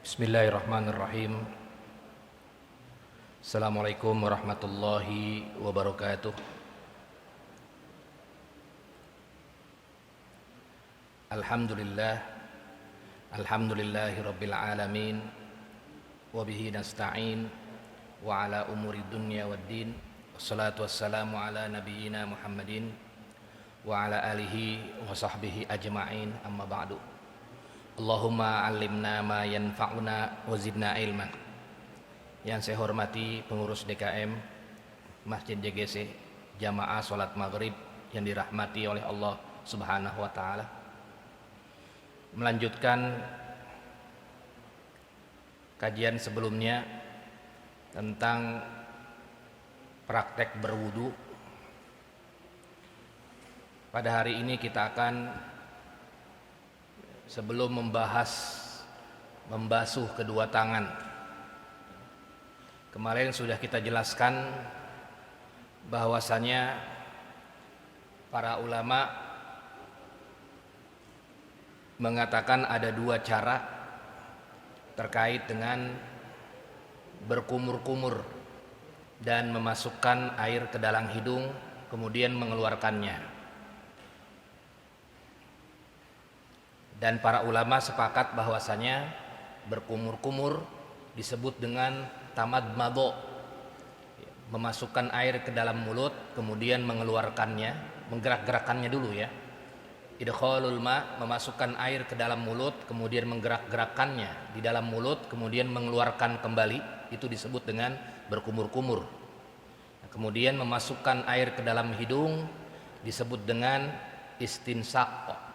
Bismillahirrahmanirrahim. Assalamualaikum warahmatullahi wabarakatuh. Alhamdulillah, alhamdulillahi rabbil alamin, wa bihi nasta'in, wa ala umuri dunya waddin. Wassalatu wassalamu ala nabiyyina Muhammadin wa ala alihi wa sahbihi ajma'in, amma ba'du. Allahumma alimna ma yanfa'una wa zidna ilman. Yang saya hormati pengurus DKM Masjid JGC Jamaah Salat Maghrib yang dirahmati oleh Allah Subhanahu wa taala. Melanjutkan kajian sebelumnya tentang praktek berwudu. Pada hari ini kita akan, sebelum membasuh kedua tangan, kemarin sudah kita jelaskan bahwasanya para ulama mengatakan ada dua cara terkait dengan berkumur-kumur dan memasukkan air ke dalam hidung kemudian mengeluarkannya. Dan para ulama sepakat bahwasanya berkumur-kumur disebut dengan tamadmado, memasukkan air ke dalam mulut kemudian mengeluarkannya, menggerak-gerakannya dulu ya. Idkhalul ma, memasukkan air ke dalam mulut kemudian menggerak-gerakannya di dalam mulut kemudian mengeluarkan kembali, itu disebut dengan berkumur-kumur. Kemudian memasukkan air ke dalam hidung disebut dengan istinsak,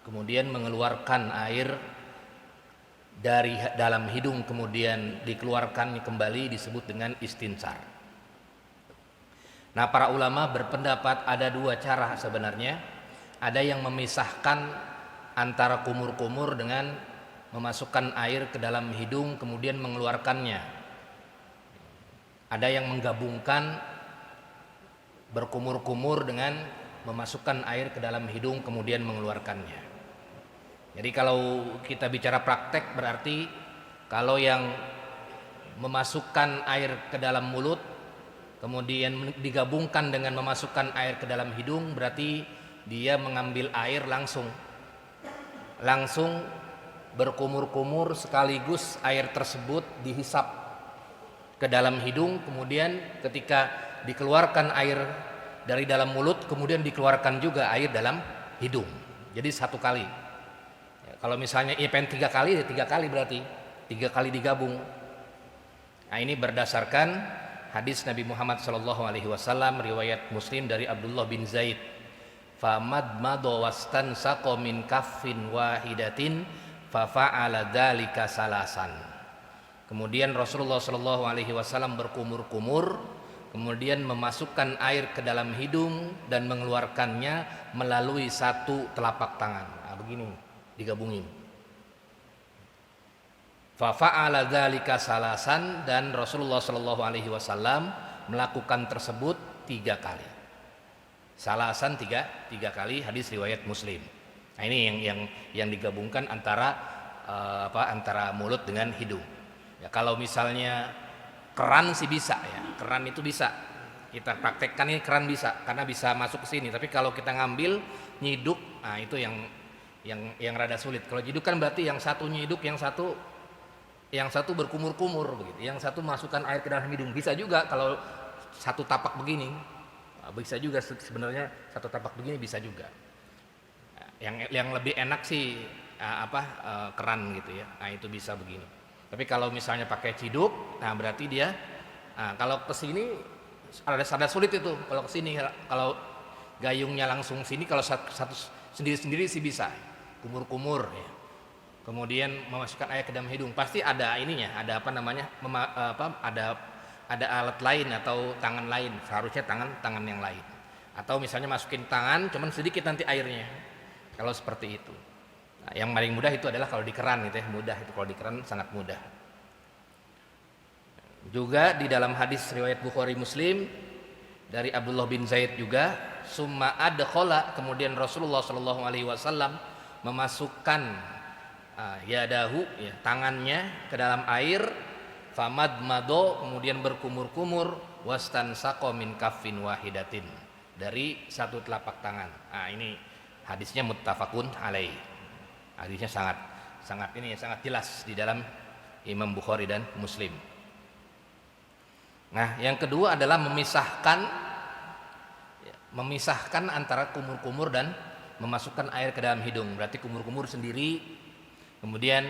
kemudian mengeluarkan air dari dalam hidung kemudian dikeluarkan kembali disebut dengan istinsar. Nah, para ulama berpendapat ada dua cara sebenarnya. Ada yang memisahkan antara kumur-kumur dengan memasukkan air ke dalam hidung kemudian mengeluarkannya. Ada yang menggabungkan berkumur-kumur dengan memasukkan air ke dalam hidung kemudian mengeluarkannya. Jadi kalau kita bicara praktek, berarti kalau yang memasukkan air ke dalam mulut kemudian digabungkan dengan memasukkan air ke dalam hidung, berarti dia mengambil air langsung berkumur-kumur sekaligus air tersebut dihisap ke dalam hidung, kemudian ketika dikeluarkan air dari dalam mulut kemudian dikeluarkan juga air dalam hidung. Jadi satu kali. Kalau misalnya pengen 3 kali, ya 3 kali berarti 3 kali digabung. Nah, ini berdasarkan hadis Nabi Muhammad SAW riwayat Muslim dari Abdullah bin Zaid. Famadmado wastansaqa min kaffin wahidatin fafa'ala dzalika salasan. Kemudian Rasulullah SAW berkumur-kumur, kemudian memasukkan air ke dalam hidung dan mengeluarkannya melalui satu telapak tangan. Nah, begini digabungin. Fa fa'ala dzalika salasan, dan Rasulullah SAW melakukan tersebut 3 kali. Salasan tiga kali, hadis riwayat Muslim. Nah, ini yang digabungkan antara antara mulut dengan hidung. Ya, kalau misalnya keran sih bisa ya. Keran itu bisa. Kita praktekkan, ini keran bisa karena bisa masuk ke sini. Tapi kalau kita ngambil nyiduk, nah itu yang rada sulit. Kalau nyiduk kan berarti yang satu nyiduk, yang satu berkumur-kumur begitu. Yang satu masukkan air ke dalam hidung. Bisa juga kalau satu tapak begini. Bisa juga sebenarnya satu tapak begini bisa juga. Yang lebih enak sih keran gitu ya. Nah, itu bisa begini. Tapi kalau misalnya pakai ciduk, nah berarti dia kalau ke sini ada sulit itu. Kalau ke sini, kalau gayungnya langsung sini, kalau satu sendiri-sendiri sih bisa. Kumur-kumur ya. Kemudian memasukkan air ke dalam hidung, pasti ada ininya, ada ada alat lain atau tangan lain, seharusnya tangan yang lain. Atau misalnya masukin tangan cuman sedikit nanti airnya. Kalau seperti itu. Nah, yang paling mudah itu adalah kalau di keran gitu ya, mudah itu, kalau di keran sangat mudah. Juga di dalam hadis riwayat Bukhari Muslim dari Abdullah bin Zaid juga, summa adkhala, kemudian Rasulullah SAW memasukkan yadahu, ya, tangannya ke dalam air, famad mado, kemudian berkumur-kumur, wastan sako min kafin wahidatin, dari satu telapak tangan. Ini hadisnya muttafaqun alaih. Hadisnya sangat jelas di dalam Imam Bukhari dan Muslim. Nah, yang kedua adalah memisahkan antara kumur-kumur dan memasukkan air ke dalam hidung. Berarti kumur-kumur sendiri, kemudian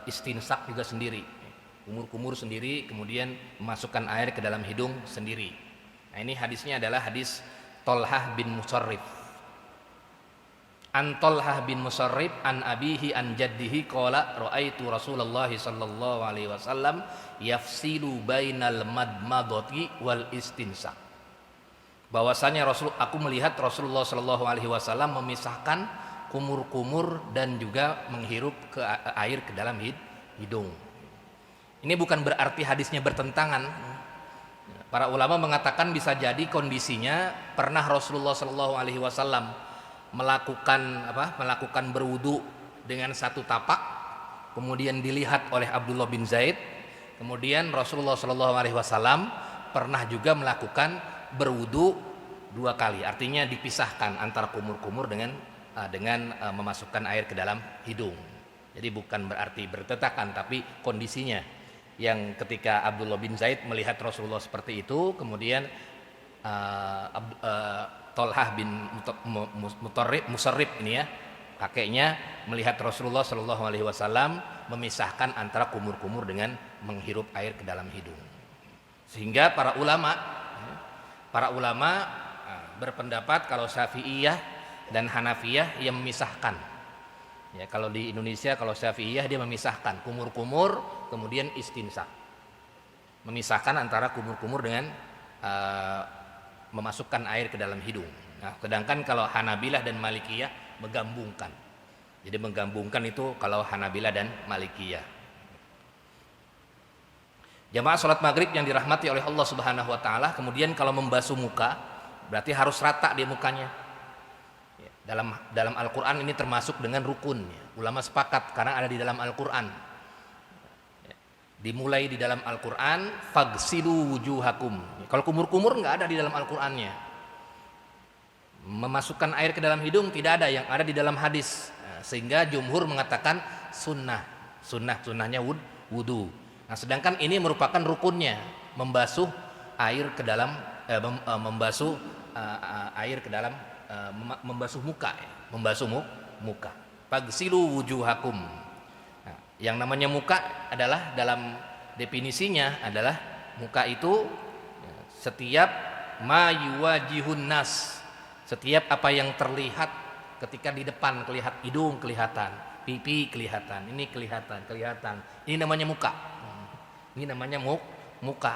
istinsak juga sendiri. Kumur-kumur sendiri, kemudian memasukkan air ke dalam hidung sendiri. Nah, ini hadisnya adalah hadis Tolhah bin Musarrif. An Tolhah bin Musarrif an abihi an jaddihi qala ra'aitu Rasulullah sallallahu alaihi wasallam yafsilu bainal madmadati wal istinsak. Bahwasanya aku melihat Rasulullah sallallahu alaihi wasallam memisahkan kumur-kumur dan juga menghirup air ke dalam hidung. Ini bukan berarti hadisnya bertentangan. Para ulama mengatakan bisa jadi kondisinya pernah Rasulullah sallallahu alaihi wasallam melakukan berwudu dengan satu tapak, kemudian dilihat oleh Abdullah bin Zaid. Kemudian Rasulullah sallallahu alaihi wasallam pernah juga melakukan berwudu 2 kali. Artinya dipisahkan antara kumur-kumur dengan memasukkan air ke dalam hidung. Jadi bukan berarti bertetakan, tapi kondisinya yang ketika Abdullah bin Zaid melihat Rasulullah seperti itu, kemudian Tolhah bin Musarrif ini, ya, kakeknya, melihat Rasulullah Shallallahu Alaihi Wasallam memisahkan antara kumur-kumur dengan menghirup air ke dalam hidung. Sehingga para ulama berpendapat kalau Syafi'iyah dan Hanafiyah yang memisahkan. Ya, kalau di Indonesia, kalau Syafi'iyah dia memisahkan kumur-kumur, kemudian istinsak, memisahkan antara kumur-kumur dengan memasukkan air ke dalam hidung. Nah, sedangkan kalau Hanabilah dan Malikiyah menggabungkan. Jadi menggabungkan itu kalau Hanabilah dan Malikiyah. Jamaah salat maghrib yang dirahmati oleh Allah Subhanahu wa taala, kemudian kalau membasuh muka berarti harus rata di mukanya. Dalam Al-Qur'an ini termasuk dengan rukun. Ulama sepakat karena ada di dalam Al-Qur'an. Dimulai di dalam Al-Qur'an, fagsilu wujuhakum. Kalau kumur-kumur enggak ada di dalam Al-Qur'annya. Memasukkan air ke dalam hidung tidak ada, yang ada di dalam hadis. Sehingga jumhur mengatakan sunnahnya wudu. Nah, sedangkan ini merupakan rukunnya, membasuh air ke dalam membasuh muka, muka. Fagsilu wujuhakum. Nah, yang namanya muka adalah, dalam definisinya adalah, muka itu setiap ma yuwajihun nas, setiap apa yang terlihat ketika di depan, kelihatan hidung, kelihatan pipi, kelihatan ini, kelihatan ini namanya muka. Ini namanya muka.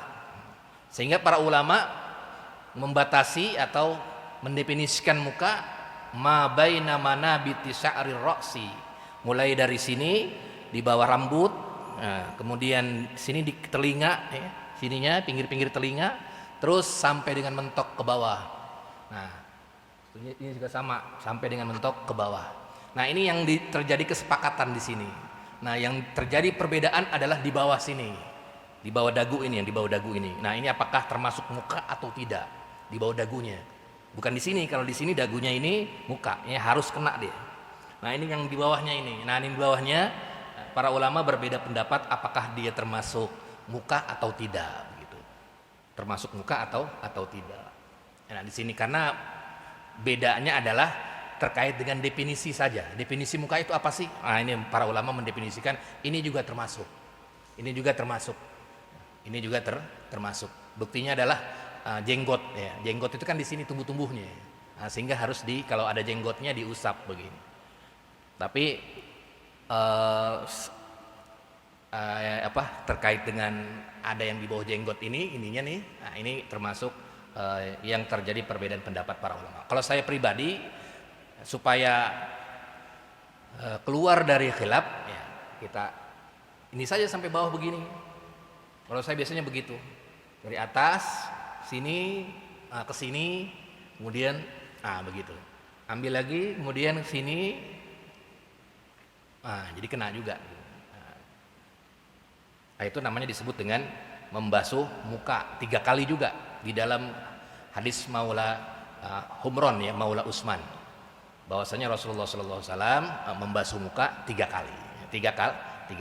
Sehingga para ulama membatasi atau mendefinisikan muka ma baina manabiti sya'rir ra'si, mulai dari sini di bawah rambut, kemudian sini di telinga, ya, sininya pinggir-pinggir telinga, terus sampai dengan mentok ke bawah. Nah, ini juga sama, sampai dengan mentok ke bawah. Nah, ini yang terjadi kesepakatan di sini. Nah, yang terjadi perbedaan adalah di bawah sini, di bawah dagu ini, yang di bawah dagu ini. Nah, ini apakah termasuk muka atau tidak di bawah dagunya? Bukan di sini. Kalau di sini dagunya ini muka, ya harus kena dia. Nah, ini yang di bawahnya ini. Nah, ini di bawahnya para ulama berbeda pendapat apakah dia termasuk muka atau tidak, begitu. Termasuk muka atau tidak. Nah, di sini karena bedanya adalah terkait dengan definisi saja. Definisi muka itu apa sih? Nah, ini para ulama mendefinisikan ini juga termasuk. Ini juga termasuk. Ini juga termasuk. Buktinya adalah jenggot, ya. Jenggot itu kan di sini tumbuh-tumbuhnya. Nah, sehingga harus kalau ada jenggotnya diusap begini. Tapi terkait dengan ada yang di bawah jenggot ininya nih, nah ini termasuk yang terjadi perbedaan pendapat para ulama. Kalau saya pribadi, supaya keluar dari khilaf, ya kita ini saja sampai bawah begini. Kalau saya biasanya begitu, dari atas sini ke sini, kemudian begitu. Ambil lagi, kemudian sini Jadi kena juga. Itu namanya disebut dengan membasuh muka 3 kali juga di dalam hadis Maula Humron ya, Maula Utsman. Bahwasanya Rasulullah sallallahu alaihi wasallam membasuh muka 3 kali. 3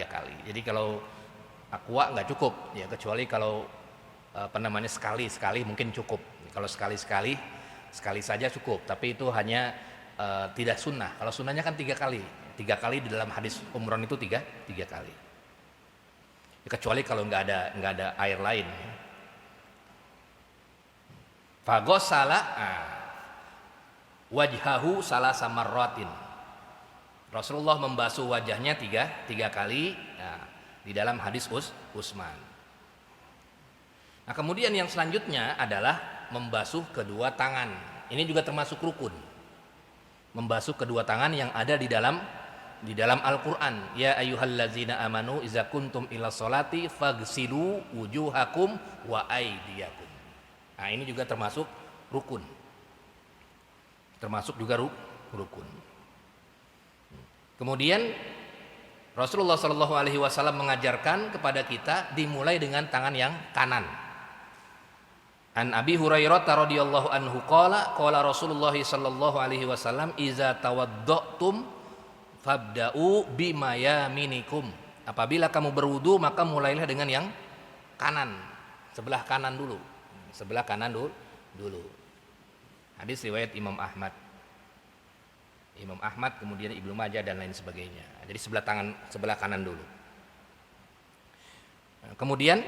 kali. Jadi kalau aqua nggak cukup ya, kecuali kalau sekali mungkin cukup. Kalau sekali saja cukup, tapi itu hanya tidak sunnah. Kalau sunnahnya kan 3 kali. 3 kali di dalam hadis Umron itu 3 kali. Ya, kecuali kalau nggak ada air lain. Fagosala wajhahu salasa marratin. Rasulullah membasuh wajahnya 3 kali di dalam hadis Utsman. Nah, kemudian yang selanjutnya adalah membasuh kedua tangan. Ini juga termasuk rukun. Membasuh kedua tangan yang ada di dalam Al-Qur'an. Ya ayyuhallazina amanu idza kuntum ila sholati faghsilu wujuhakum wa aydiyakum. Nah, ini juga termasuk rukun. Termasuk juga rukun. Kemudian Rasulullah Shallallahu Alaihi Wasallam mengajarkan kepada kita dimulai dengan tangan yang kanan. An Abi Hurairah radhiyallahu anhu qala Rasulullah sallallahu alaihi wasallam iza tawadda'tum fabda'u bima yaminikum. Apabila kamu berwudu maka mulailah dengan yang kanan, sebelah kanan dulu. Hadis riwayat Imam Ahmad kemudian Ibnu Majah dan lain sebagainya. Jadi sebelah kanan dulu. Kemudian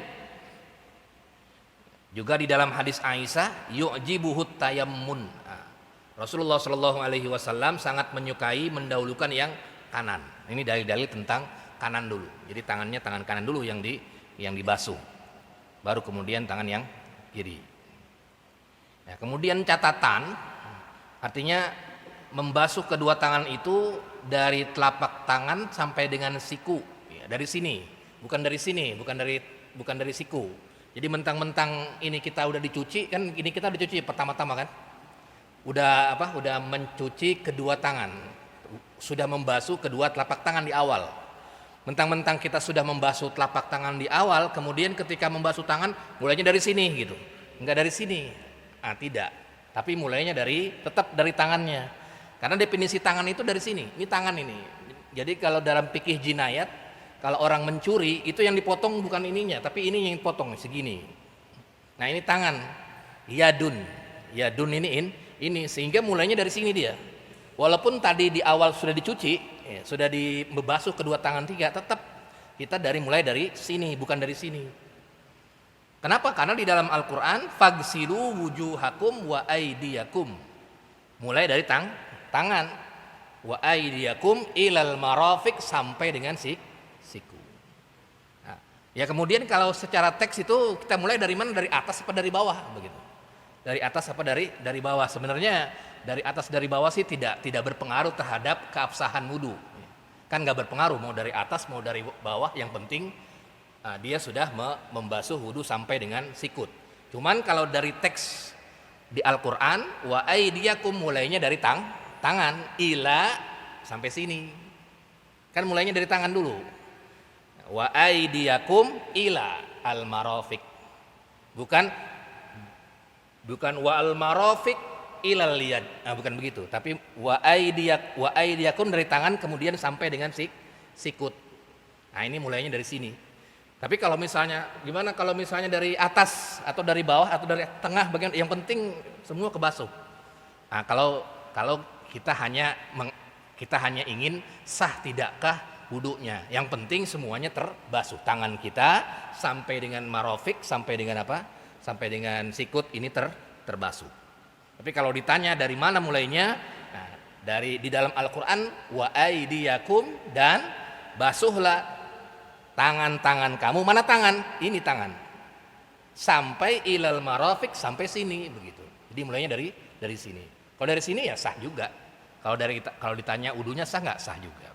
juga di dalam hadis Aisyah yu'jibuhut tayammun. Rasulullah Shallallahu alaihi wasallam sangat menyukai mendahulukan yang kanan. Ini dalil-dalil tentang kanan dulu. Jadi tangan kanan dulu yang dibasuh. Baru kemudian tangan yang kiri. Nah, kemudian catatan artinya membasuh kedua tangan itu dari telapak tangan sampai dengan siku. Ya, dari sini, bukan dari siku. Jadi mentang-mentang ini kita udah dicuci, kan ini kita dicuci pertama-tama kan, udah mencuci kedua tangan, sudah membasuh kedua telapak tangan di awal. Mentang-mentang kita sudah membasuh telapak tangan di awal, kemudian ketika membasuh tangan mulainya dari sini gitu, enggak dari sini, tidak. Tapi mulainya tetap dari tangannya, karena definisi tangan itu dari sini. Ini tangan ini. Jadi kalau dalam fikih jinayat, kalau orang mencuri itu yang dipotong bukan ininya, tapi ini yang dipotong segini. Nah ini tangan, yadun ini sehingga mulainya dari sini dia. Walaupun tadi di awal sudah dicuci, sudah dibasuh kedua tangan 3, tetap kita mulai dari sini, bukan dari sini. Kenapa? Karena di dalam Al-Quran fagsilu wujuhakum wa aydiyakum. Mulai dari tangan, wa aydiyakum ilal marafiq sampai dengan siku. Nah, ya kemudian kalau secara teks itu kita mulai dari mana? Dari atas apa dari bawah begitu? Dari atas apa dari bawah? Sebenarnya dari atas dari bawah sih tidak berpengaruh terhadap keabsahan wudu. Kan nggak berpengaruh mau dari atas mau dari bawah, yang penting dia sudah membasuh wudu sampai dengan sikut. Cuman kalau dari teks di Al-Qur'an wa aydiyakum mulainya dari tangan ila sampai sini. Kan mulainya dari tangan dulu. Wa aydiyakum ila al-marafiq. Bukan wa al-marafiq ilal yad. Bukan begitu, tapi wa aydiyakum dari tangan kemudian sampai dengan sikut. Nah, ini mulainya dari sini. Tapi kalau misalnya gimana kalau misalnya dari atas atau dari bawah atau dari tengah bagian, yang penting semua kebasuh. Nah, kalau kita hanya ingin sah tidakkah wudunya, yang penting semuanya terbasuh, tangan kita sampai dengan marofik, sampai dengan sampai dengan sikut ini terbasuh. Tapi kalau ditanya dari mana mulainya, di dalam Al-Quran wa aydiyakum, dan basuhlah tangan-tangan kamu. Mana tangan? Ini tangan sampai ilal marofik, sampai sini begitu. Jadi mulainya dari sini. Kalau dari sini ya sah juga. Kalau ditanya wudunya sah nggak? Sah juga.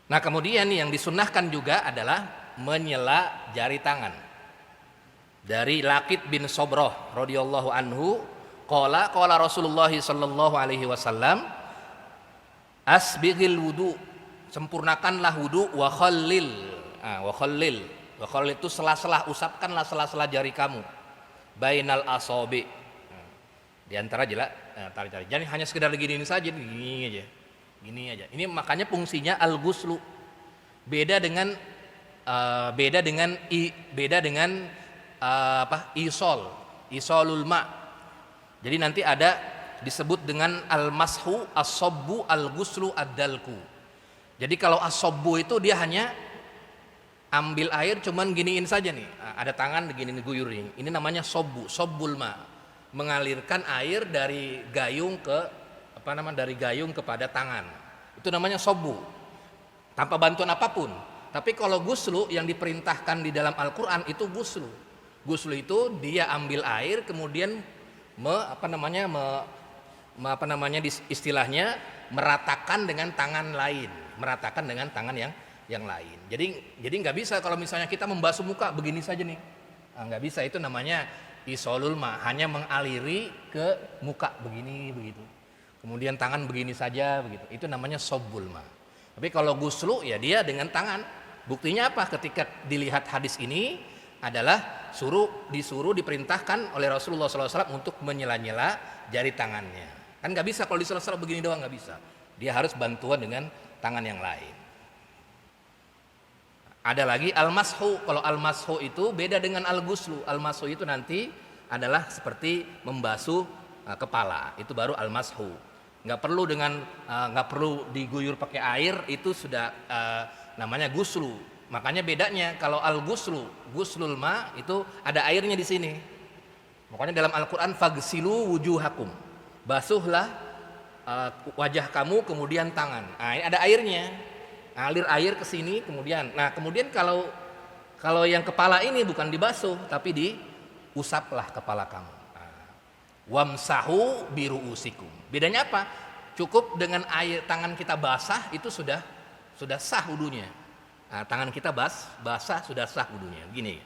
Nah kemudian yang disunnahkan juga adalah menyela jari tangan. Dari Laqit bin Sobroh radhiyallahu anhu qala Rasulullah sallallahu alaihi wasallam Asbighil wudu, sempurnakanlah wudu, wa khallil. Wa khallil itu sela-sela, usapkanlah sela-sela jari kamu. Bainal asabi. Di antara tarik-tarik. Jangan hanya sekedar gini saja, gini aja. Gini aja. Ini makanya fungsinya al-ghuslu. Beda dengan isolul ma. Jadi nanti ada disebut dengan al-mashu, as-sabbu, al-ghuslu, ad-dalku. Jadi kalau as-sabbu itu dia hanya ambil air cuman giniin saja nih. Ada tangan begini guyur ini. Ini namanya sabbu, sabbul ma. Mengalirkan air dari gayung kepada tangan. Itu namanya sabbu. Tanpa bantuan apapun. Tapi kalau ghuslu yang diperintahkan di dalam Al-Qur'an itu ghuslu. Ghuslu itu dia ambil air kemudian istilahnya meratakan dengan tangan lain, yang lain. Jadi nggak bisa kalau misalnya kita membasuh muka begini saja nih, nggak bisa. Itu namanya isolul ma, hanya mengaliri ke muka begini begitu. Kemudian tangan begini saja begitu. Itu namanya sobbul ma. Tapi kalau ghuslu ya dia dengan tangan. Buktinya apa? Ketika dilihat hadis ini adalah disuruh diperintahkan oleh Rasulullah SAW untuk menyela-nyela jari tangannya. Kan nggak bisa kalau disela-sela begini doang, nggak bisa. Dia harus bantuan dengan tangan yang lain. Ada lagi al-mashu. Kalau al-mashu itu beda dengan al-ghuslu. Al-mashu itu nanti adalah seperti membasuh kepala. Itu baru al-mashu. Nggak perlu diguyur pakai air, itu sudah namanya ghuslu. Makanya bedanya kalau ghuslul ma itu ada airnya di sini. Makanya dalam Al-Qur'an fagsilu wujuhakum. Basuhlah wajah kamu kemudian tangan. Ini ada airnya. Alir air ke sini kemudian. Kemudian kalau yang kepala ini bukan dibasuh tapi diusaplah kepala kamu. Wamsahu biruusikum. Bedanya apa? Cukup dengan air tangan kita basah itu sudah sah wudunya. Tangan kita basah sudah sah wudunya. Begini.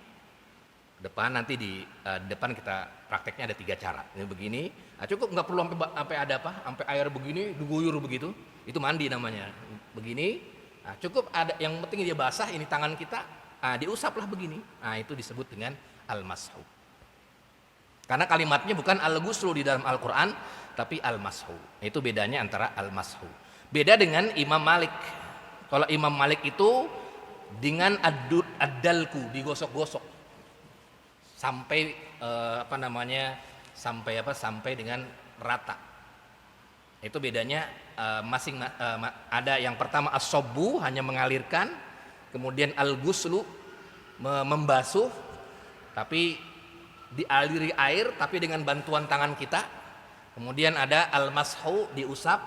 Depan nanti di depan kita prakteknya ada 3 cara. Ini begini. Cukup, nggak perlu sampai ada sampai air begini diguyur begitu. Itu mandi namanya. Begini. Cukup ada, yang penting dia basah ini tangan kita. Diusaplah begini. Itu disebut dengan al-mashu. Karena kalimatnya bukan al-ghuslu di dalam Al-Qur'an, tapi al-mashu. Itu bedanya antara al-mashu. Beda dengan Imam Malik. Kalau Imam Malik itu dengan ad-dalku, digosok-gosok sampai sampai dengan rata. Itu bedanya ada yang pertama as-sabbu, hanya mengalirkan, kemudian al-ghuslu membasuh tapi dialiri air tapi dengan bantuan tangan kita. Kemudian ada al-mashu, diusap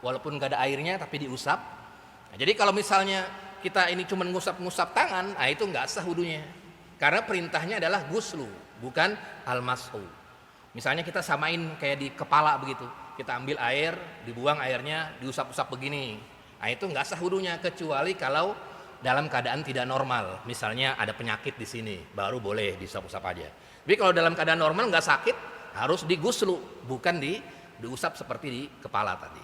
walaupun gak ada airnya tapi diusap. Jadi kalau misalnya kita ini cuma ngusap-ngusap tangan, itu nggak sah wudunya. Karena perintahnya adalah ghuslu, bukan al-mashu. Misalnya kita samain kayak di kepala begitu. Kita ambil air, dibuang airnya, diusap-usap begini. Itu nggak sah wudunya kecuali kalau dalam keadaan tidak normal. Misalnya ada penyakit di sini, baru boleh diusap-usap aja. Tapi kalau dalam keadaan normal nggak sakit, harus dighuslu, bukan diusap seperti di kepala tadi.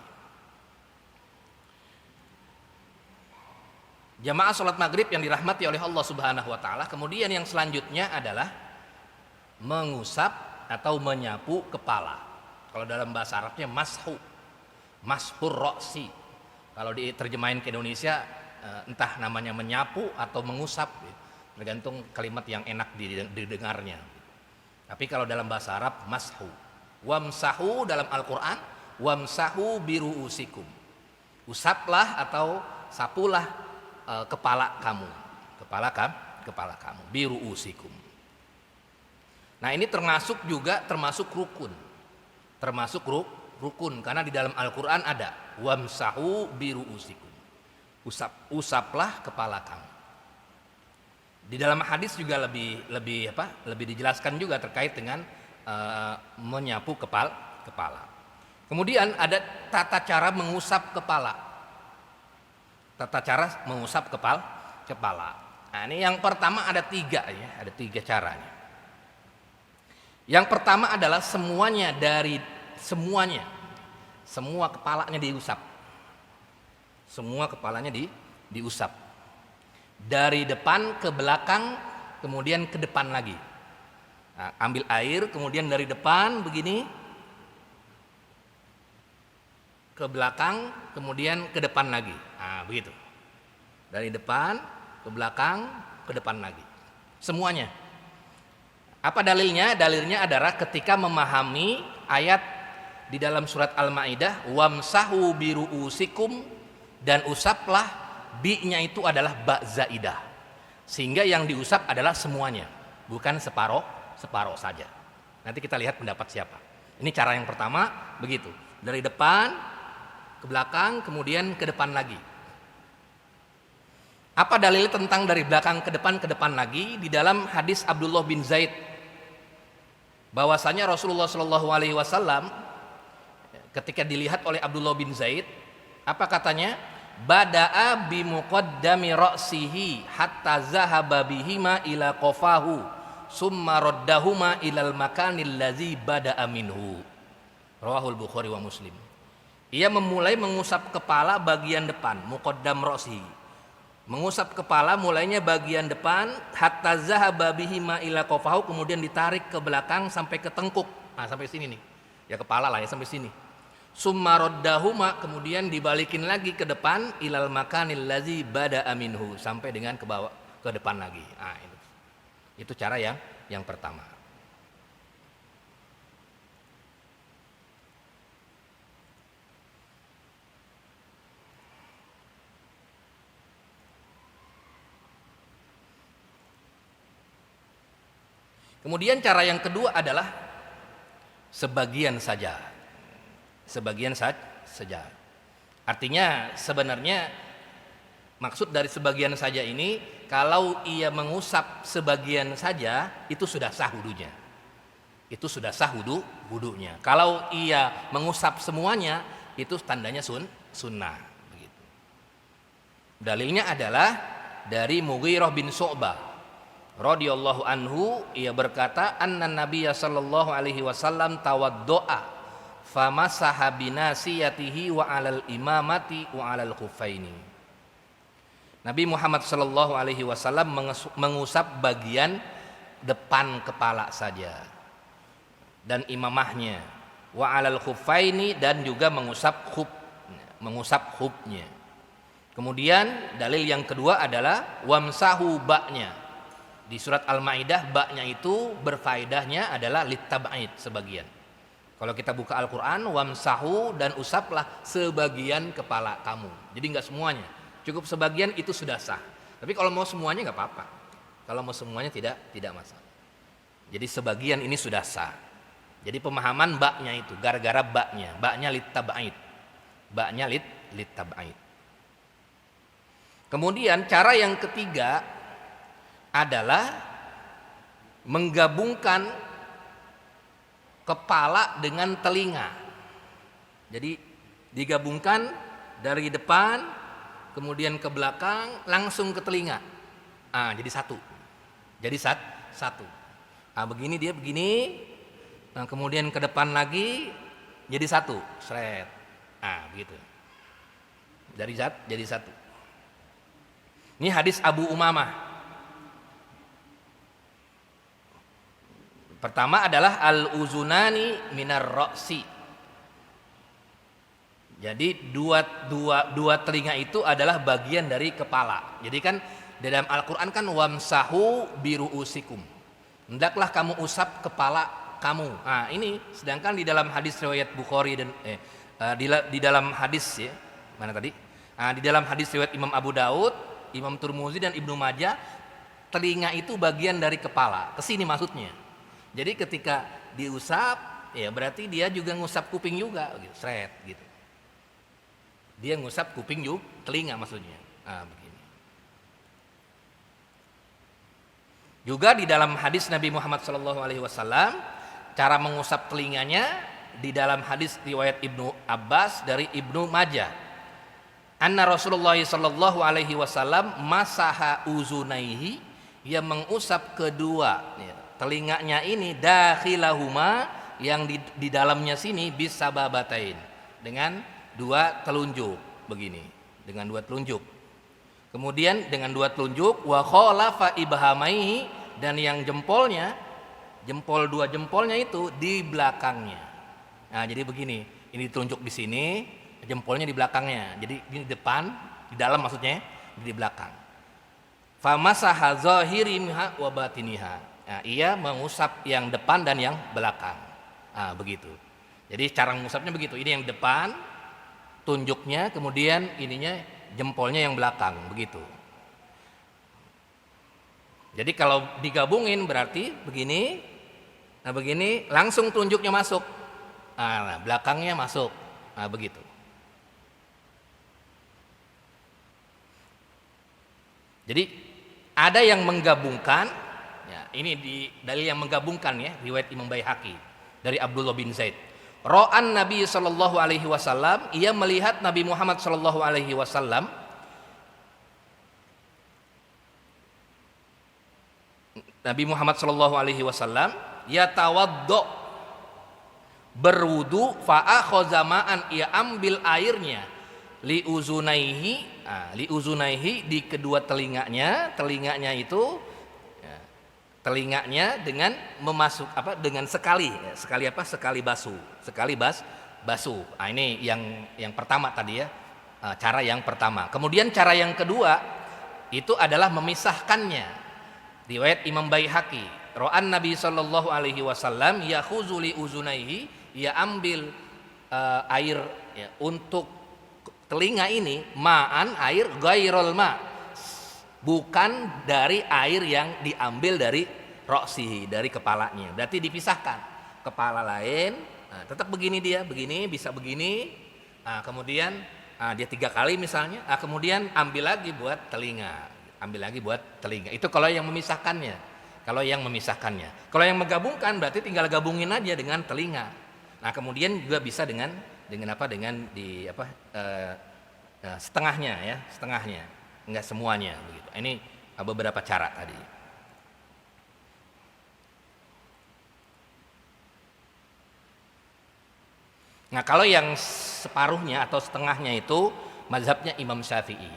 Jamaah sholat maghrib yang dirahmati oleh Allah Subhanahu wa Ta'ala. Kemudian yang selanjutnya adalah mengusap atau menyapu kepala. Kalau dalam bahasa Arabnya mashur roksi. Kalau diterjemahin ke Indonesia entah namanya menyapu atau mengusap, tergantung kalimat yang enak didengarnya. Tapi kalau dalam bahasa Arab mashu. Wamsahu dalam Al-Quran, wamsahu biruusikum. Usaplah atau sapulah kepala kamu, kepala kamu, biruusikum. Nah ini termasuk rukun, karena di dalam Al-Quran ada wamsahu biruusikum. Usaplah kepala kamu. Di dalam hadis juga lebih dijelaskan juga terkait dengan menyapu kepala. Kemudian ada tata cara mengusap kepala. Kepala. Nah, ini yang pertama ada 3 ya, ada 3 caranya. Yang pertama adalah semua kepalanya diusap. Semua kepalanya diusap. Dari depan ke belakang, kemudian ke depan lagi. Nah, ambil air, kemudian dari depan begini, ke belakang, kemudian ke depan lagi. Nah, begitu. Dari depan, ke belakang, ke depan lagi. Semuanya. Apa dalilnya? Dalilnya adalah ketika memahami ayat di dalam surat Al-Maidah, wamsahu biruusikum, dan usaplah, bi-nya itu adalah ba zaidah. Sehingga yang diusap adalah semuanya, bukan separoh saja. Nanti kita lihat pendapat siapa. Ini cara yang pertama begitu. Dari depan ke belakang, kemudian ke depan lagi. Apa dalil tentang dari belakang ke depan lagi? Di dalam hadis Abdullah bin Zaid, bahwasanya Rasulullah Shallallahu Alaihi Wasallam ketika dilihat oleh Abdullah bin Zaid, apa katanya? Bada'a bimuqaddami ra'sihi hatta zahaba bihima ila qafahu summa raddahuma ilal makanil ladzi bada'a minhu. Rawahul Bukhari wa Muslim. Ia memulai mengusap kepala bagian depan, muqaddam ra'sihi. Mengusap kepala mulainya bagian depan hatta zahaba bihima ila qafahu, kemudian ditarik ke belakang sampai ke tengkuk. Nah, sampai sini nih. Ya kepala lah ya, sampai sini. Summa raddahuma, kemudian dibalikin lagi ke depan ilal makanil ladzi bada'a minhu, sampai dengan ke bawah, ke depan lagi. Nah, itu cara yang pertama. Kemudian cara yang kedua adalah sebagian saja. Sebagian saja. Artinya sebenarnya maksud dari sebagian saja ini, kalau ia mengusap sebagian saja itu sudah sah wudunya. Itu sudah sah wudunya. Kalau ia mengusap semuanya itu tandanya sunnah begitu. Dalilnya adalah dari Mughirah bin Syu'bah radhiyallahu anhu, ia berkata, anna nabiyya sallallahu alaihi wasallam tawaddoa famasaha binasiyatihi wa alal imamati wa alal khuffaini. Nabi Muhammad sallallahu alaihi wasallam mengusap bagian depan kepala saja dan imamahnya, wa alal khuffaini, dan juga mengusap khufnya. Kemudian dalil yang kedua adalah wamsahu ba'nya. Di surat Al-Maidah ba'nya itu berfaedahnya adalah litab'id, sebagian. Kalau kita buka Al-Quran, wamsahu, dan usaplah sebagian kepala kamu. Jadi nggak semuanya, cukup sebagian itu sudah sah. Tapi kalau mau semuanya nggak apa-apa. Kalau mau semuanya tidak masalah. Jadi sebagian ini sudah sah. Jadi pemahaman ba'nya itu gara-gara ba'nya litab'id. Ba'nya litab'id. Kemudian cara yang ketiga adalah menggabungkan kepala dengan telinga. Jadi digabungkan dari depan, kemudian ke belakang, langsung ke telinga. Jadi satu. Jadi satu. Begini dia begini. Nah, kemudian ke depan lagi jadi satu. Sret. Begitu. Jadi satu. Ini hadis Abu Umamah. Pertama adalah al-uzunani minar ra'si. Jadi dua telinga itu adalah bagian dari kepala. Jadi kan dalam Al-Qur'an kan wamsahu biruusikum. Hendaklah kamu usap kepala kamu. Ini sedangkan di dalam hadis riwayat Bukhari dan di dalam hadis ya, mana tadi? Di dalam hadis riwayat Imam Abu Daud, Imam Tirmidzi dan Ibnu Majah, telinga itu bagian dari kepala. Kesini maksudnya. Jadi ketika diusap, ya berarti dia juga ngusap kuping juga, gitu, seret gitu. Dia ngusap kuping juga, telinga maksudnya. Begini. Juga di dalam hadis Nabi Muhammad SAW, cara mengusap telinganya di dalam hadis riwayat Ibnu Abbas dari Ibnu Majah. Anna Rasulullah SAW masaha uzunaihi, ia mengusap kedua telinganya ini, dakhilahuma, yang di dalamnya sini, bisababatain, dengan dua telunjuk begini. dengan dua telunjuk. Kemudian dengan dua telunjuk wa khalafa ibhamaihi, dan yang jempolnya, dua jempolnya itu di belakangnya. Nah, jadi begini, ini telunjuk di sini, jempolnya di belakangnya. Jadi ini depan, di dalam maksudnya, di belakang. Famasaha zahiriha wa batiniha. Nah, ia mengusap yang depan dan yang belakang. Nah, begitu. Jadi cara mengusapnya begitu. Ini yang depan, tunjuknya, kemudian ininya jempolnya yang belakang, begitu. Jadi kalau digabungin berarti begini, nah begini, langsung tunjuknya masuk, nah belakangnya masuk, nah begitu. Jadi ada yang menggabungkan, ya, ini dalil yang menggabungkan ya, riwayat Imam Baihaqi dari Abdullah bin Zaid. Ra'an Nabi sallallahu alaihi wasallam, ia melihat Nabi Muhammad sallallahu alaihi wasallam yatawaddo, berwudu, fa akhadha ma'an, ia ambil airnya, li uzunaihi, di kedua telinganya itu, ya, telinganya dengan memasuk dengan sekali basuh. Nah, ini yang pertama tadi ya, cara yang pertama. Kemudian cara yang kedua itu adalah memisahkannya. Riwayat Imam Baihaqi, ro'an Nabi sallallahu alaihi wasallam yakhuzu li uzunaihi, ia ambil air ya, untuk telinga ini, ma'an, air, ghairul ma', bukan dari air yang diambil dari roksihi, dari kepalanya. Berarti dipisahkan, kepala lain, nah, tetap begini dia, begini, bisa begini, nah, kemudian dia 3 kali misalnya, kemudian ambil lagi buat telinga. Itu kalau yang memisahkannya. Kalau yang menggabungkan berarti tinggal gabungin aja dengan telinga. Nah, kemudian juga bisa dengan setengahnya, enggak semuanya begitu. Ini beberapa cara tadi. Nah, kalau yang separuhnya atau setengahnya itu mazhabnya Imam Syafi'i.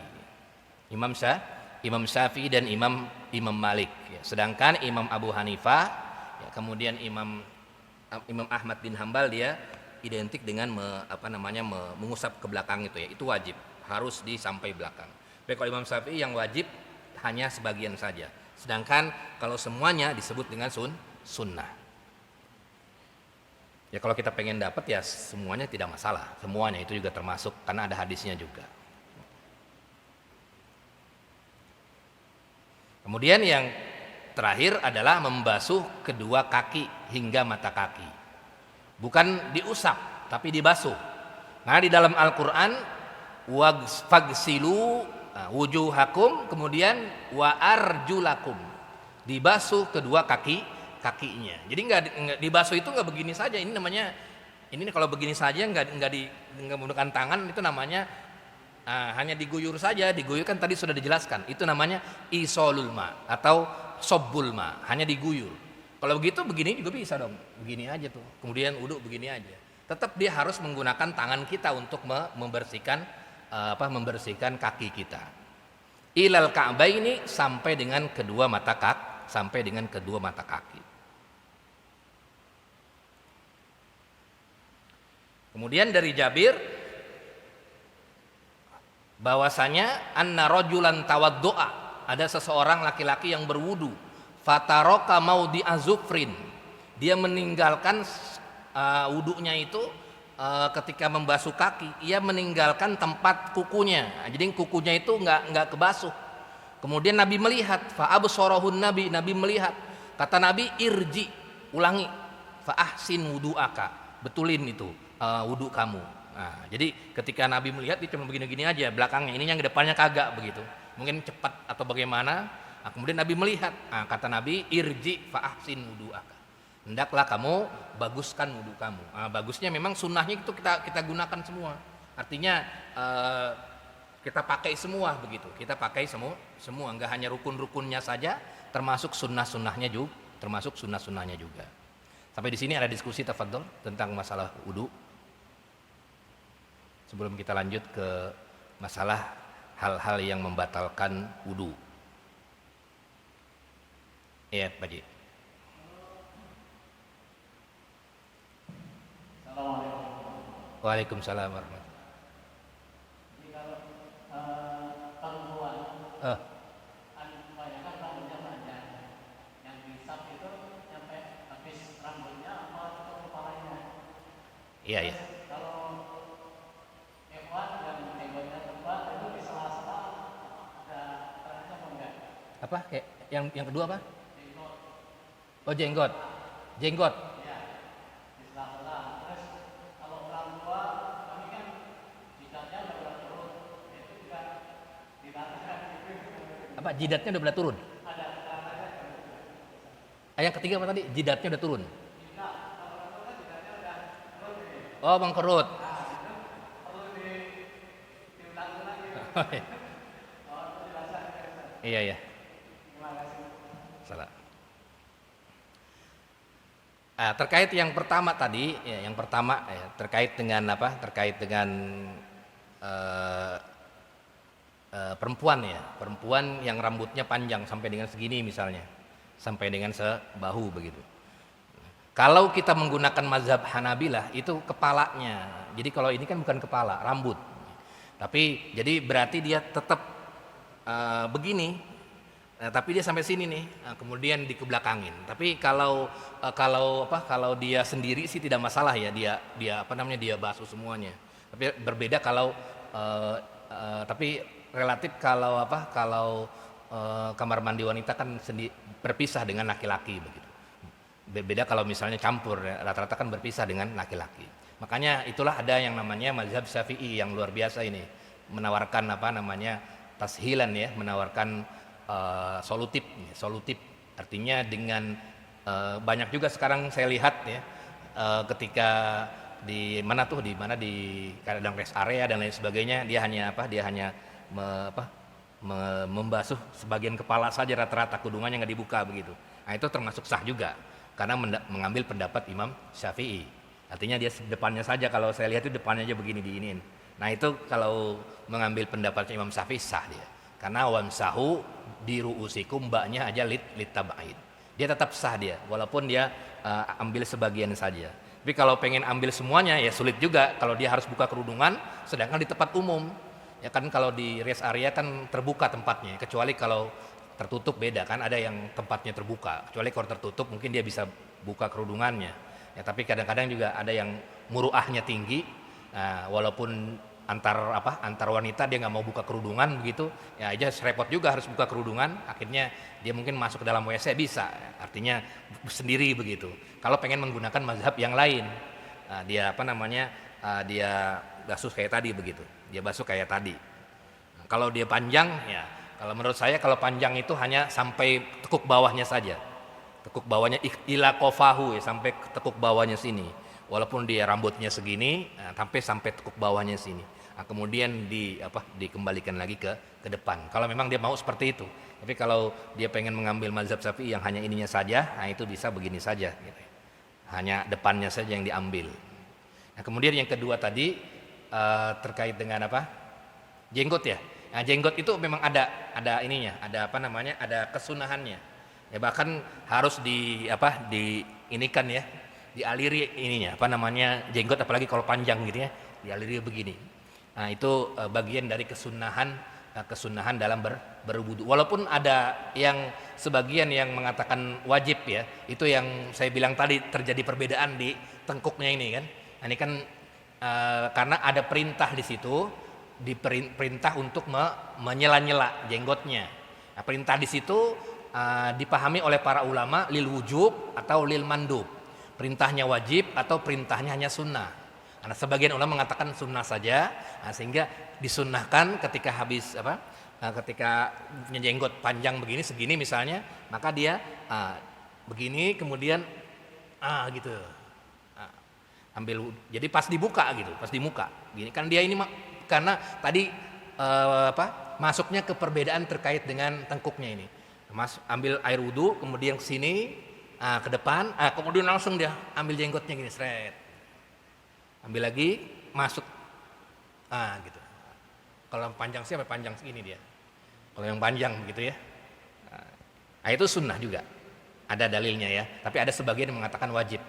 Imam Syafi'i dan Imam Malik ya. Sedangkan Imam Abu Hanifah ya, kemudian Imam Ahmad bin Hambal, dia identik dengan mengusap ke belakang itu ya. Itu wajib, harus sampai belakang. Tapi kalau Imam Syafi'i yang wajib hanya sebagian saja. Sedangkan kalau semuanya disebut dengan sunnah. Ya kalau kita pengen dapat ya semuanya tidak masalah. Semuanya itu juga termasuk karena ada hadisnya juga. Kemudian yang terakhir adalah membasuh kedua kaki hingga mata kaki. Bukan diusap, tapi dibasuh. Nah, di dalam Al-Qur'an fagsilu wujuhakum, kemudian wa arjulakum. Dibasuh kedua kakinya. Jadi enggak dibasuh itu enggak begini saja. Ini namanya, ini kalau begini saja enggak menggunakan tangan, itu namanya hanya diguyur saja. Diguyur kan tadi sudah dijelaskan, itu namanya isolul ma atau sobbul ma, hanya diguyur. Kalau begitu begini juga bisa dong, begini aja tuh, kemudian wudu begini aja. Tetap dia harus menggunakan tangan kita untuk membersihkan kaki kita. Ilal ka'baini, sampai dengan kedua mata kaki. Kemudian dari Jabir bahwasanya anna rajulan tawaddu'a, ada seseorang laki-laki yang berwudu, fataroka maudi azufrin, dia meninggalkan wudunya itu ketika membasuh kaki, ia meninggalkan tempat kukunya. Jadi kukunya itu enggak kebasuh. Kemudian Nabi melihat, fa absarahun nabi melihat, kata Nabi, irji, ulangi, fa ahsin wudu'aka, betulin itu wudu kamu. Nah, jadi ketika Nabi melihat, dia cuma begini-gini aja belakangnya, ini yang depannya kagak begitu, mungkin cepat atau bagaimana. Nah, kemudian Nabi melihat, kata Nabi, irji fa ahsin wudu'aka, hendaklah kamu baguskan wudu kamu. Bagusnya memang sunnahnya itu kita gunakan semua, artinya kita pakai semua begitu, kita pakai semua, enggak hanya rukun-rukunnya saja, termasuk sunnah-sunnahnya juga. Sampai di sini ada diskusi tafadhol tentang masalah wudu. Sebelum kita lanjut ke masalah hal-hal yang membatalkan wudu. Iya, Pak Ji. Waalaikumsalam warahmatullahi wabarakatuh. Iya, iya. Apa? Yang kedua apa? Oh, jenggot. Jenggot. Apa? Jidatnya udah turun? Yang ketiga apa tadi? Jidatnya udah turun. Oh, mengkerut. Iya, iya. Salah. Terkait yang pertama tadi, ya, yang pertama ya, terkait dengan apa? Terkait dengan perempuan ya, perempuan yang rambutnya panjang sampai dengan segini misalnya, sampai dengan sebahu begitu. Kalau kita menggunakan mazhab Hanabilah itu kepalanya. Jadi kalau ini kan bukan kepala, rambut. Tapi jadi berarti dia tetap begini. Tapi dia sampai sini nih, kemudian dikebelakangin. Tapi kalau dia sendiri sih tidak masalah ya, dia apa namanya, dia basuh semuanya. Tapi berbeda kalau tapi relatif kalau kamar mandi wanita kan berpisah dengan laki-laki begitu. Beda kalau misalnya campur, rata-rata kan berpisah dengan laki-laki. Makanya itulah ada yang namanya mazhab Syafi'i yang luar biasa ini, menawarkan apa namanya tashilan ya, menawarkan solutif artinya dengan banyak juga sekarang saya lihat ya, ketika di mana di kadang rest area dan lain sebagainya, dia hanya membasuh sebagian kepala saja, rata-rata kudungannya nggak dibuka begitu. Nah itu termasuk sah juga karena mengambil pendapat Imam Syafi'i. Artinya dia depannya saja, kalau saya lihat itu depannya aja begini diinin. Nah itu kalau mengambil pendapat Imam Syafi'i sah dia. Karena wamsahu di ru'usikum, mbaknya aja litaba'id. Dia tetap sah dia, walaupun dia ambil sebagian saja. Tapi kalau pengen ambil semuanya ya sulit juga kalau dia harus buka kerudungan, sedangkan di tempat umum. Ya kan kalau di rest area kan terbuka tempatnya, kecuali kalau tertutup beda kan, ada yang tempatnya terbuka. Kecuali kalau tertutup mungkin dia bisa buka kerudungannya. Ya tapi kadang-kadang juga ada yang muruahnya tinggi, walaupun antar wanita dia nggak mau buka kerudungan begitu, ya aja repot juga harus buka kerudungan, akhirnya dia mungkin masuk ke dalam WC bisa, artinya sendiri begitu. Kalau pengen menggunakan mazhab yang lain, dia dia basuh kayak tadi begitu, dia basuh kayak tadi. Kalau dia panjang ya, kalau menurut saya kalau panjang itu hanya sampai tekuk bawahnya saja, tekuk bawahnya ila kofahu ya, sampai tekuk bawahnya sini. Walaupun dia rambutnya segini, sampai tekuk bawahnya sini. Nah, kemudian dikembalikan lagi ke depan. Kalau memang dia mau seperti itu. Tapi kalau dia pengen mengambil mazhab Syafi'i yang hanya ininya saja, nah itu bisa begini saja. Gitu. Hanya depannya saja yang diambil. Nah, kemudian yang kedua tadi terkait dengan apa? Jenggot ya. Nah, jenggot itu memang ada ininya, ada kesunahannya. Ya bahkan harus diinikan ya, dialiri ininya, jenggot apalagi kalau panjang gitu ya, dialiri begini. Nah, itu bagian dari kesunahan dalam berwudu. Walaupun ada yang sebagian yang mengatakan wajib ya, itu yang saya bilang tadi terjadi perbedaan di tengkuknya ini kan. Nah, ini kan karena ada perintah di situ, diperintah untuk menyela-nyela jenggotnya. Nah, perintah di situ dipahami oleh para ulama lil wujub atau lil mandub. Perintahnya wajib atau perintahnya hanya sunnah. Karena sebagian ulama mengatakan sunnah saja, sehingga disunnahkan ketika ketika punya jenggot panjang begini segini misalnya, maka dia begini kemudian gitu. Ambil jadi pas dibuka gitu, pas di muka. Gini kan dia ini karena tadi masuknya ke perbedaan terkait dengan tengkuknya ini. Ambil air wudu kemudian ke sini ke depan, kemudian langsung dia ambil jenggotnya gini, seret. Ambil lagi, masuk, gitu. Kalau yang panjang sih sampai panjang segini dia. Kalau yang panjang begitu ya. Nah, itu sunnah juga. Ada dalilnya ya. Tapi ada sebagian yang mengatakan wajib.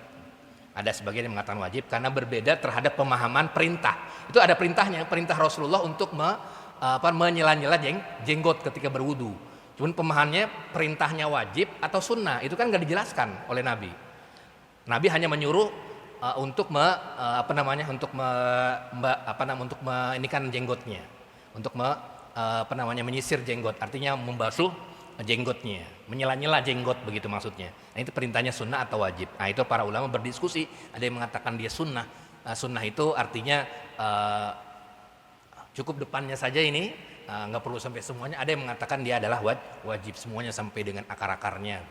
Ada sebagian yang mengatakan wajib karena berbeda terhadap pemahaman perintah. Itu ada perintahnya, perintah Rasulullah untuk menyela-nyela jenggot ketika berwudu. Cuman pemahamannya perintahnya wajib atau sunnah itu kan nggak dijelaskan oleh Nabi. Nabi hanya menyuruh untuk meinikan jenggotnya, untuk menyisir jenggot, artinya membasuh jenggotnya, menyela-nyela jenggot begitu maksudnya. Nah, itu perintahnya sunnah atau wajib. Nah, itu para ulama berdiskusi, ada yang mengatakan dia sunnah. Sunnah itu artinya cukup depannya saja ini, nggak perlu sampai semuanya. Ada yang mengatakan dia adalah wajib semuanya sampai dengan akar-akarnya.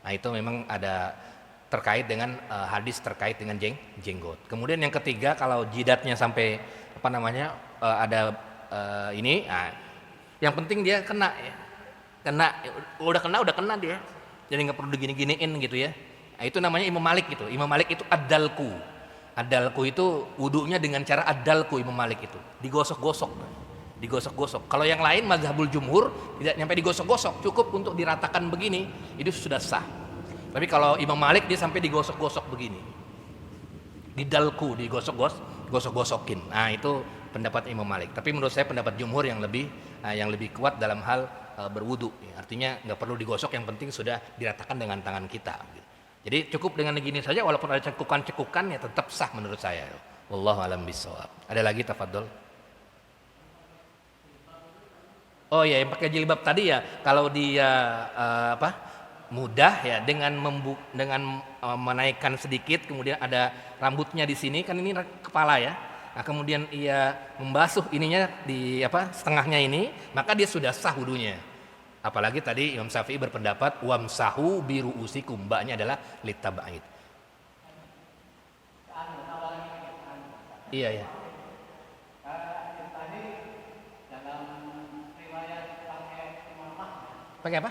Nah, itu memang ada terkait dengan hadis terkait dengan jenggot. Kemudian yang ketiga, kalau jidatnya sampai ada ini, nah, yang penting dia kena ya. Udah kena dia, jadi nggak perlu digini-giniin gitu ya. Nah, itu namanya Imam Malik gitu. Imam Malik itu ad-dalku itu wudunya dengan cara ad-dalku. Imam Malik itu digosok-gosok. Kalau yang lain mazhabul jumhur tidak nyampe digosok-gosok, cukup untuk diratakan begini itu sudah sah. Tapi kalau Imam Malik dia sampai digosok-gosok begini, didalku, digosok-gosokin. Nah, itu pendapat Imam Malik. Tapi menurut saya pendapat jumhur yang lebih kuat dalam hal berwudu. Artinya nggak perlu digosok, yang penting sudah diratakan dengan tangan kita. Jadi cukup dengan begini saja, walaupun ada cekukan ya tetap sah menurut saya. Wallahu a'lam bishawab. Ada lagi, tafadhol. Oh ya, yang pakai jilbab tadi ya, kalau dia mudah ya dengan menaikkan sedikit, kemudian ada rambutnya di sini kan, ini kepala ya. Nah, kemudian ia membasuh ininya di setengahnya ini, maka dia sudah sah wudunya. Apalagi tadi Imam Syafi'i berpendapat wamsahu biruusikum, mbaknya adalah litaba'id. Iya ya. Pakai apa?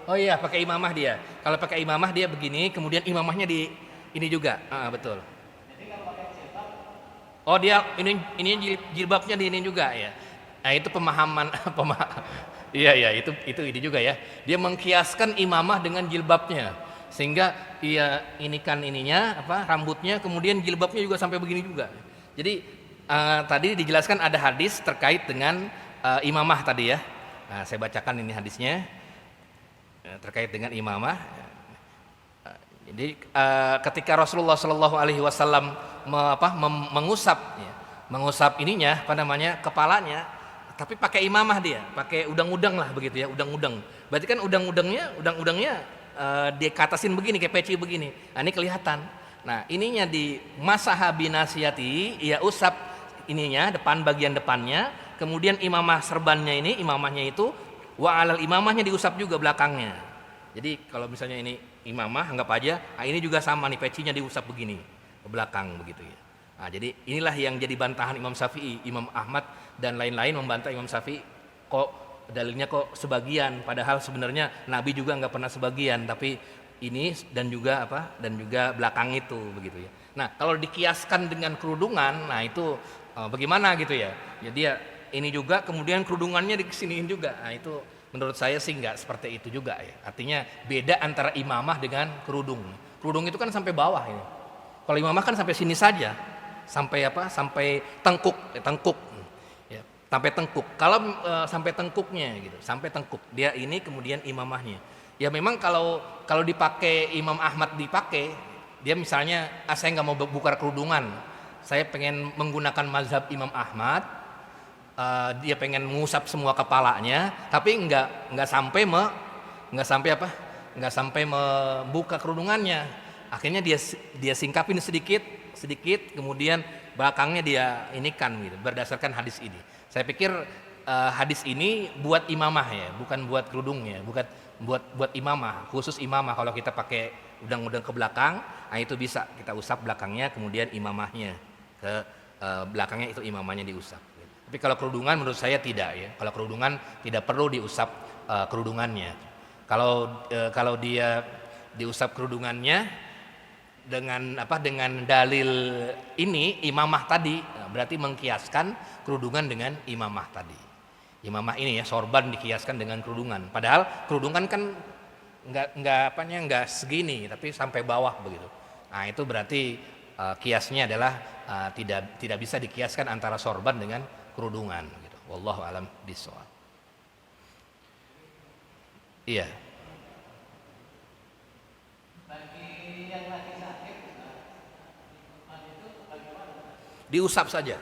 Oh iya, pakai imamah dia. Kalau pakai imamah dia begini, kemudian imamahnya di ini juga. Betul. Oh, dia ini jilbabnya di ini juga ya. Nah, itu pemahaman Iya, itu ide juga ya. Dia mengkiaskan imamah dengan jilbabnya, sehingga ia inikan rambutnya, kemudian jilbabnya juga sampai begini juga. Jadi tadi dijelaskan ada hadis terkait dengan imamah tadi ya. Nah, saya bacakan ini hadisnya terkait dengan imamah. Jadi ketika Rasulullah Shallallahu Alaihi Wasallam mengusap ininya kepalanya, tapi pakai imamah dia, pakai udang-udang lah begitu ya, udang-udang. Berarti kan udang-udangnya dikatasin begini kayak peci begini. Nah, ini kelihatan. Nah, ininya di masaha binasiyati, ia usap ininya bagian depannya, kemudian imamah serbannya ini, imamahnya itu wa alal imamahnya diusap juga belakangnya. Jadi kalau misalnya ini imamah, anggap aja, nah ini juga sama nih, pecinya diusap begini ke belakang begitu ya. Nah, jadi inilah yang jadi bantahan Imam Syafi'i, Imam Ahmad dan lain-lain membantah Imam Syafi'i, kok dalilnya kok sebagian, padahal sebenarnya Nabi juga nggak pernah sebagian, tapi ini dan juga belakang itu begitu ya. Nah, kalau dikiaskan dengan kerudungan, nah itu bagaimana gitu ya? Jadi ya ini juga kemudian kerudungannya disiniin juga. Nah, itu menurut saya sih nggak seperti itu juga ya. Artinya beda antara imamah dengan kerudung. Kerudung itu kan sampai bawah ini. Kalau imamah kan sampai sini saja. Sampai tengkuk ya, sampai tengkuk. Kalau sampai tengkuknya gitu, sampai tengkuk dia ini, kemudian imamahnya ya memang kalau dipakai Imam Ahmad dipakai, dia misalnya saya nggak mau buka kerudungan, saya pengen menggunakan mazhab Imam Ahmad, dia pengen mengusap semua kepalanya, tapi nggak sampai membuka kerudungannya, akhirnya dia singkapin sedikit, kemudian belakangnya dia inikan gitu, berdasarkan hadis ini. Saya pikir hadis ini buat imamah ya, bukan buat kerudungnya, bukan buat imamah, khusus imamah. Kalau kita pakai udang-udang ke belakang, nah itu bisa kita usap belakangnya, kemudian imamahnya ke belakangnya, itu imamahnya diusap. Tapi kalau kerudungan menurut saya tidak ya. Kalau kerudungan tidak perlu diusap kerudungannya. Kalau dia diusap kerudungannya, dengan dalil ini imamah tadi, berarti mengkiaskan kerudungan dengan imamah tadi. Imamah ini ya, sorban dikiaskan dengan kerudungan. Padahal kerudungan kan enggak segini, tapi sampai bawah begitu. Nah, itu berarti kiasnya adalah tidak bisa dikiaskan antara sorban dengan kerudungan gitu. Wallahu alam bishawab. Iya. Diusap saja.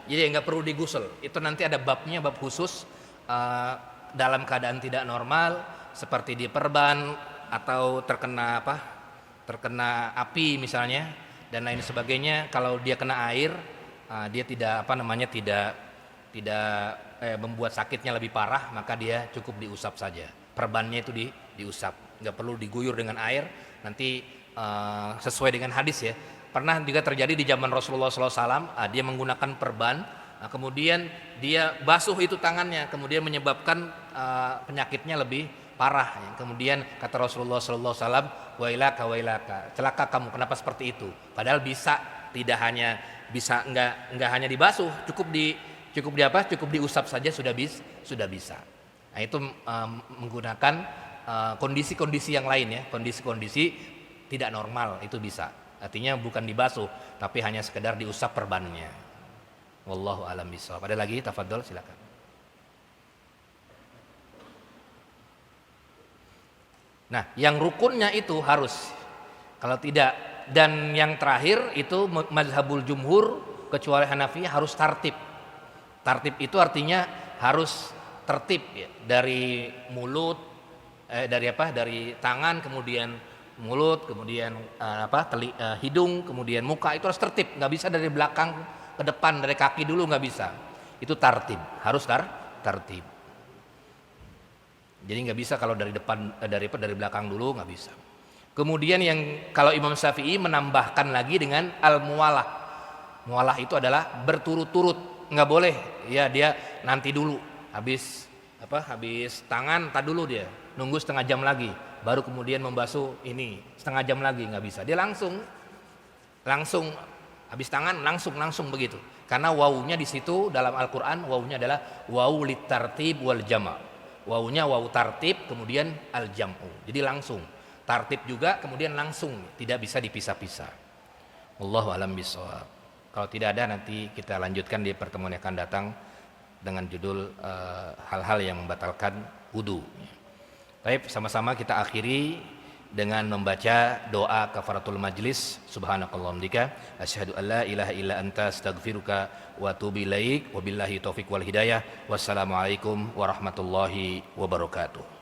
Jadi nggak perlu digusel. Itu nanti ada babnya, bab khusus dalam keadaan tidak normal seperti diperban atau terkena api misalnya dan lain sebagainya. Kalau dia kena air, dia tidak membuat sakitnya lebih parah, maka dia cukup diusap saja. Perbannya itu diusap, nggak perlu diguyur dengan air. Nanti sesuai dengan hadis ya. Pernah juga terjadi di zaman Rasulullah SAW, dia menggunakan perban, kemudian dia basuh itu tangannya, kemudian menyebabkan penyakitnya lebih parah. Kemudian kata Rasulullah SAW, wailaka, celaka kamu, kenapa seperti itu? Padahal bisa, nggak hanya dibasuh, cukup diusap saja sudah bisa. Nah, itu menggunakan kondisi-kondisi yang lain ya, kondisi-kondisi tidak normal itu bisa. Artinya bukan dibasuh, tapi hanya sekedar diusap perbannya. Wallahu a'lam bishawab. Ada lagi? Tafadhol, silakan. Nah, yang rukunnya itu harus. Kalau tidak, dan yang terakhir itu mazhabul jumhur kecuali Hanafiyah harus tartib. Tartib itu artinya harus tertib ya, dari mulut, dari tangan, kemudian mulut, kemudian hidung, kemudian muka, itu harus tertib, nggak bisa dari belakang ke depan, dari kaki dulu nggak bisa. Itu tartib, harus tartib. Jadi nggak bisa kalau dari depan, dari belakang dulu nggak bisa. Kemudian yang kalau Imam Syafi'i menambahkan lagi dengan al-muwalah. Muwalah itu adalah berturut-turut, nggak boleh ya dia nanti dulu habis tangan, tak dulu dia nunggu setengah jam lagi baru kemudian membasuh ini setengah jam lagi, nggak bisa. Dia langsung habis tangan langsung begitu. Karena wawunya di situ dalam Al-Qur'an wawunya adalah wawu litartib wal jama'. Wawunya wawu tartib kemudian al jam'u. Jadi langsung. Tartib juga kemudian langsung, tidak bisa dipisah-pisah. Wallahu a'lam bishawab. Kalau tidak ada nanti kita lanjutkan di pertemuan yang akan datang dengan judul hal-hal yang membatalkan wudu. Baik, sama-sama kita akhiri dengan membaca doa kafaratul majlis. Subhanakallahumma bika asyhadu an la ilaha illa anta astaghfiruka wa atubu ilaik. Wabillahi taufik wal hidayah. Wassalamualaikum warahmatullahi wabarakatuh.